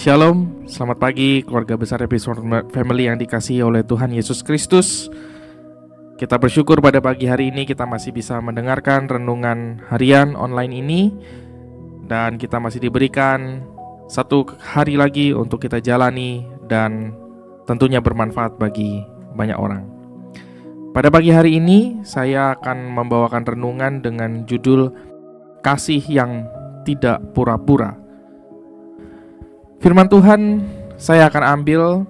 Shalom, selamat pagi keluarga besar Episode Family yang dikasihi oleh Tuhan Yesus Kristus. Kita bersyukur pada pagi hari ini kita masih bisa mendengarkan renungan harian online ini. Dan kita masih diberikan satu hari lagi untuk kita jalani dan tentunya bermanfaat bagi banyak orang. Pada pagi hari ini saya akan membawakan renungan dengan judul Kasih yang Tidak Pura-Pura. Firman Tuhan saya akan ambil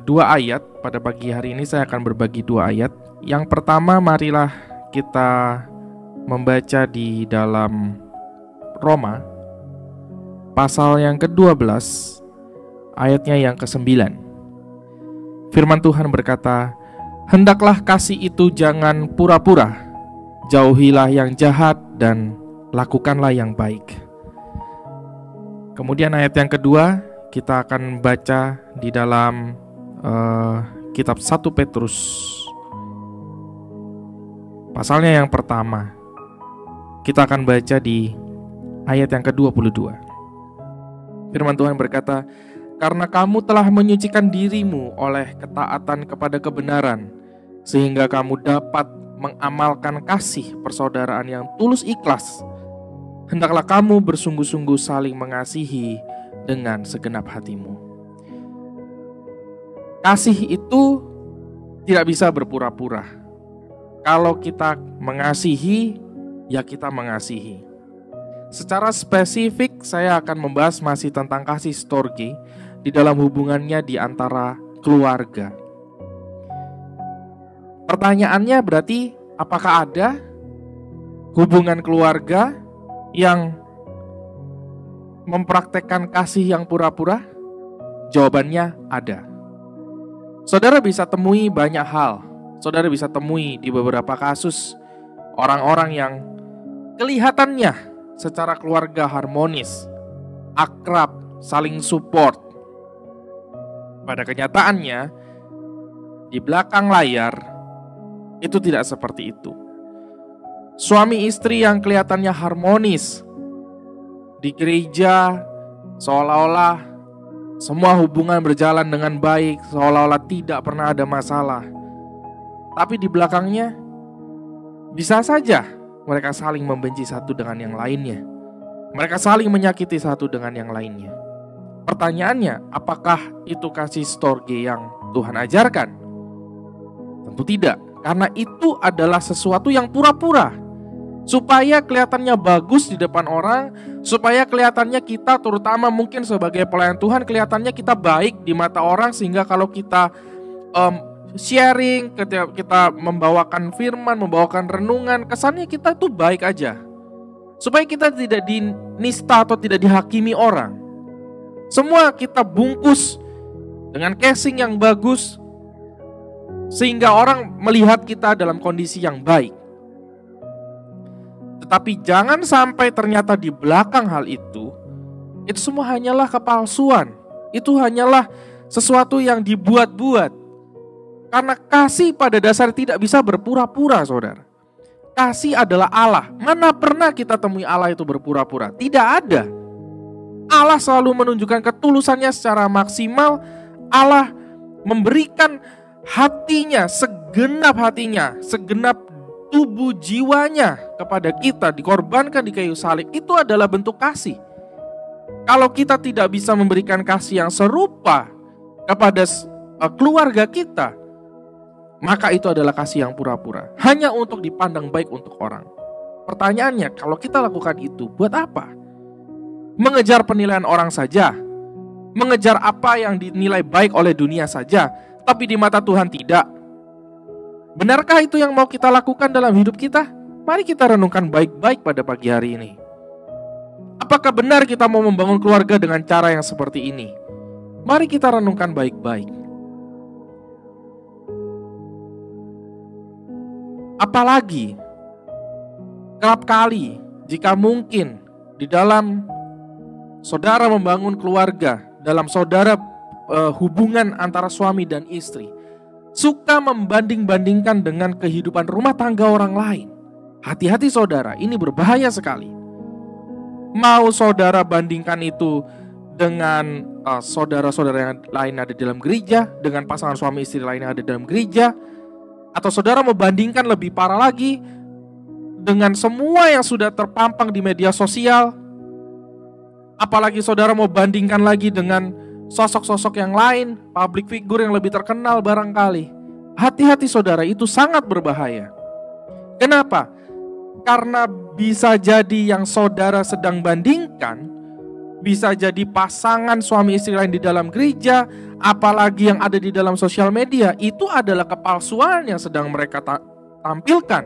dua ayat. Pada pagi hari ini saya akan berbagi dua ayat. Yang pertama, marilah kita membaca di dalam Roma pasal yang ke-12 ayatnya yang ke-9. Firman Tuhan berkata, "Hendaklah kasih itu jangan pura-pura, jauhilah yang jahat dan lakukanlah yang baik." Kemudian ayat yang kedua kita akan baca di dalam kitab 1 Petrus pasalnya yang pertama. Kita akan baca di ayat yang ke-22. Firman Tuhan berkata, "Karena kamu telah menyucikan dirimu oleh ketaatan kepada kebenaran, sehingga kamu dapat mengamalkan kasih persaudaraan yang tulus ikhlas, hendaklah kamu bersungguh-sungguh saling mengasihi dengan segenap hatimu." Kasih itu tidak bisa berpura-pura. Kalau kita mengasihi, ya kita mengasihi. Secara spesifik saya akan membahas masih tentang kasih storge di dalam hubungannya di antara keluarga. Pertanyaannya berarti, apakah ada hubungan keluarga yang mempraktekkan kasih yang pura-pura? Jawabannya ada. Saudara bisa temui banyak hal. Saudara bisa temui di beberapa kasus orang-orang yang kelihatannya secara keluarga harmonis, akrab, saling support. Pada kenyataannya, di belakang layar itu tidak seperti itu. Suami istri yang kelihatannya harmonis di gereja, seolah-olah semua hubungan berjalan dengan baik, seolah-olah tidak pernah ada masalah. Tapi di belakangnya bisa saja mereka saling membenci satu dengan yang lainnya. Mereka saling menyakiti satu dengan yang lainnya. Pertanyaannya, apakah itu kasih storge yang Tuhan ajarkan? Tentu tidak, karena itu adalah sesuatu yang pura-pura. Supaya kelihatannya bagus di depan orang, supaya kelihatannya kita, terutama mungkin sebagai pelayan Tuhan, kelihatannya kita baik di mata orang, sehingga kalau kita sharing, ketika kita membawakan firman, membawakan renungan, kesannya kita itu baik aja. Supaya kita tidak dinista atau tidak dihakimi orang. Semua kita bungkus dengan casing yang bagus, sehingga orang melihat kita dalam kondisi yang baik. Tetapi jangan sampai ternyata di belakang hal itu semua hanyalah kepalsuan. Itu hanyalah sesuatu yang dibuat-buat. Karena kasih pada dasar tidak bisa berpura-pura, saudara. Kasih adalah Allah. Mana pernah kita temui Allah itu berpura-pura? Tidak ada. Allah selalu menunjukkan ketulusannya secara maksimal. Allah memberikan hatinya, segenap tubuh jiwanya kepada kita, dikorbankan di kayu salib. Itu adalah bentuk kasih. Kalau kita tidak bisa memberikan kasih yang serupa kepada keluarga kita, maka itu adalah kasih yang pura-pura, hanya untuk dipandang baik untuk orang. Pertanyaannya, kalau kita lakukan itu, buat apa? Mengejar penilaian orang saja, mengejar apa yang dinilai baik oleh dunia saja, tapi di mata Tuhan tidak. Benarkah itu yang mau kita lakukan dalam hidup kita? Mari kita renungkan baik-baik pada pagi hari ini. Apakah benar kita mau membangun keluarga dengan cara yang seperti ini? Mari kita renungkan baik-baik. Apalagi kerap kali jika mungkin di dalam saudara membangun keluarga, dalam saudara hubungan antara suami dan istri, suka membanding-bandingkan dengan kehidupan rumah tangga orang lain. Hati-hati saudara, ini berbahaya sekali. Mau saudara bandingkan itu dengan saudara-saudara yang lain ada di dalam gereja, dengan pasangan suami istri lain yang ada di dalam gereja, atau saudara membandingkan lebih parah lagi dengan semua yang sudah terpampang di media sosial, apalagi saudara mau bandingkan lagi dengan sosok-sosok yang lain, public figure yang lebih terkenal barangkali. Hati-hati saudara, itu sangat berbahaya. Kenapa? Karena bisa jadi yang saudara sedang bandingkan, bisa jadi pasangan suami istri lain di dalam gereja, apalagi yang ada di dalam sosial media, itu adalah kepalsuan yang sedang mereka tampilkan.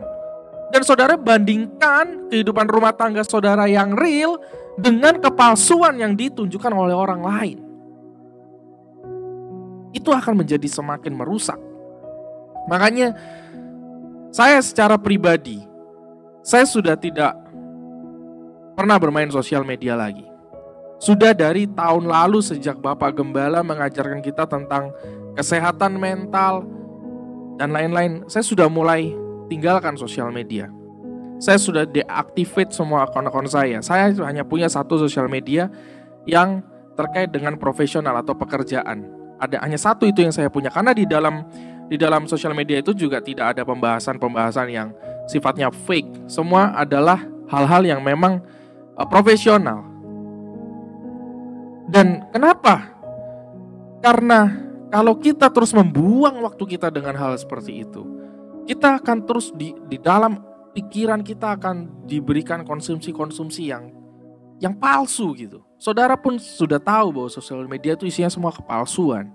Dan saudara bandingkan kehidupan rumah tangga saudara yang real dengan kepalsuan yang ditunjukkan oleh orang lain. Itu akan menjadi semakin merusak. Makanya saya secara pribadi, saya sudah tidak pernah bermain sosial media lagi. Sudah dari tahun lalu sejak Bapak Gembala mengajarkan kita tentang kesehatan mental dan lain-lain, saya sudah mulai tinggalkan sosial media. Saya sudah deactivate semua akun-akun saya. Saya hanya punya satu sosial media yang terkait dengan profesional atau pekerjaan. Hanya satu itu yang saya punya, karena di dalam sosial media itu juga tidak ada pembahasan yang sifatnya fake. Semua adalah hal-hal yang memang profesional. Dan kenapa? Karena kalau kita terus membuang waktu kita dengan hal seperti itu, kita akan terus di dalam pikiran kita akan diberikan konsumsi-konsumsi yang palsu gitu. Saudara pun sudah tahu bahwa sosial media itu isinya semua kepalsuan.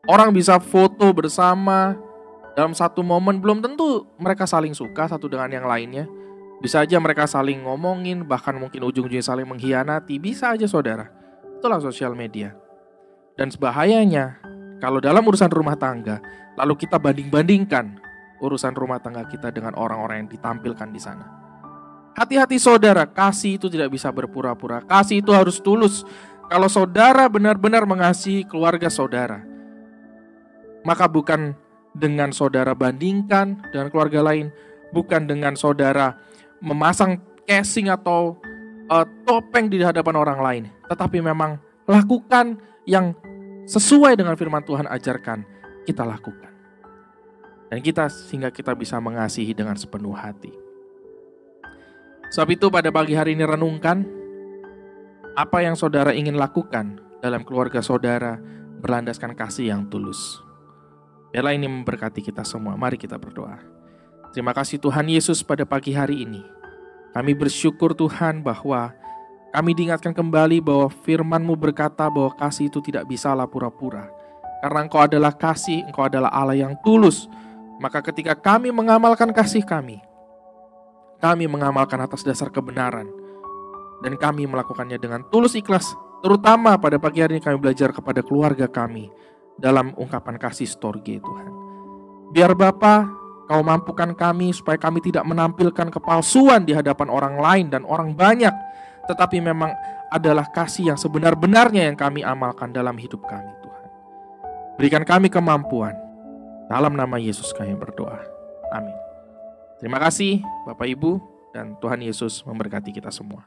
Orang bisa foto bersama dalam satu momen, belum tentu mereka saling suka satu dengan yang lainnya. Bisa aja mereka saling ngomongin, bahkan mungkin ujung-ujungnya saling mengkhianati. Bisa aja saudara. Itulah sosial media. Dan sebahayanya, kalau dalam urusan rumah tangga, lalu kita banding-bandingkan urusan rumah tangga kita dengan orang-orang yang ditampilkan di sana. Hati-hati saudara, kasih itu tidak bisa berpura-pura. Kasih itu harus tulus. Kalau saudara benar-benar mengasihi keluarga saudara, maka bukan dengan saudara bandingkan dengan keluarga lain, bukan dengan saudara memasang casing atau topeng di hadapan orang lain, tetapi memang lakukan yang sesuai dengan firman Tuhan ajarkan, kita lakukan. Dan sehingga kita bisa mengasihi dengan sepenuh hati. Sebab itu pada pagi hari ini renungkan apa yang saudara ingin lakukan dalam keluarga saudara berlandaskan kasih yang tulus. Biarlah ini memberkati kita semua. Mari kita berdoa. Terima kasih Tuhan Yesus, pada pagi hari ini kami bersyukur Tuhan bahwa kami diingatkan kembali bahwa firman-Mu berkata bahwa kasih itu tidak bisalah pura-pura. Karena Engkau adalah kasih, Engkau adalah Allah yang tulus. Maka ketika kami mengamalkan kasih kami mengamalkan atas dasar kebenaran. Dan kami melakukannya dengan tulus ikhlas. Terutama pada pagi hari ini kami belajar kepada keluarga kami dalam ungkapan kasih storge Tuhan. Biar Bapa, Kau mampukan kami supaya kami tidak menampilkan kepalsuan di hadapan orang lain dan orang banyak, tetapi memang adalah kasih yang sebenar-benarnya yang kami amalkan dalam hidup kami Tuhan. Berikan kami kemampuan. Dalam nama Yesus kami berdoa. Amin. Terima kasih Bapak Ibu, dan Tuhan Yesus memberkati kita semua.